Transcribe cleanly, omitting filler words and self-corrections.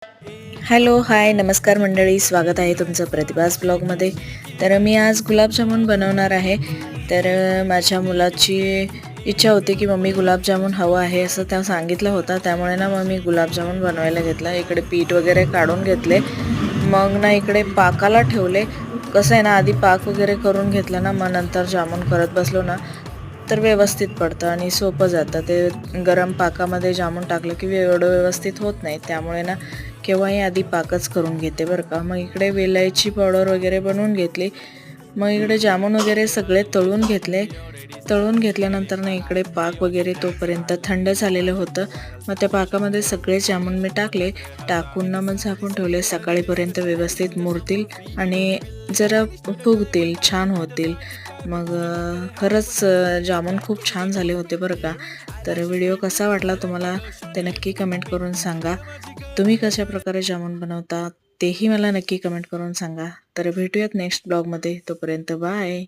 Hello, हाय, नमस्कार मंडळी. स्वागत आहे तुमचं प्रतिभास ब्लॉगमध्ये. तर मी आज गुलाबजामुन बनवणार आहे. तर माझ्या मुलाची इच्छा होती की मम्मी गुलाबजामुन हवं आहे असं त्या सांगितलं होतं. त्यामुळे ना मग मी गुलाबजामुन बनवायला घेतला. इकडे पीठ वगैरे काढून घेतले. मग ना इकडे पाकाला ठेवले. कसं आहे ना, आधी पाक वगैरे करून घेतलं ना, मग नंतर जामून करत बसलो ना तर व्यवस्थित पडतं आणि सोपं जातं. ते गरम पाकामध्ये जामून टाकलं की एवढं व्यवस्थित होत नाही. त्यामुळे ना केव्हाही आधी पाकच करून घेते बरं का. मग इकडे वेलायची पावडर वगैरे बनवून घेतली. मग इकडे जामून वगैरे सगळे तळून घेतले. तळून घेतल्यानंतर ना इकडे पाक वगैरे तोपर्यंत थंड झालेलं होतं. मग त्या पाकामध्ये सगळे जामून मी टाकले. टाकून ना मग झाकून ठेवले. सकाळीपर्यंत व्यवस्थित मुरतील आणि जरा फुगतील, छान होतील. मग खरंच जामून खूप छान झाले होते बरं का. तर व्हिडिओ कसा वाटला तुम्हाला ते नक्की कमेंट करून सांगा. तुम्ही कशा प्रकारे जामून बनवता तेही मला नक्की कमेंट करून सांगा. तर भेटूयात नेक्स्ट ब्लॉगमध्ये. तोपर्यंत बाय.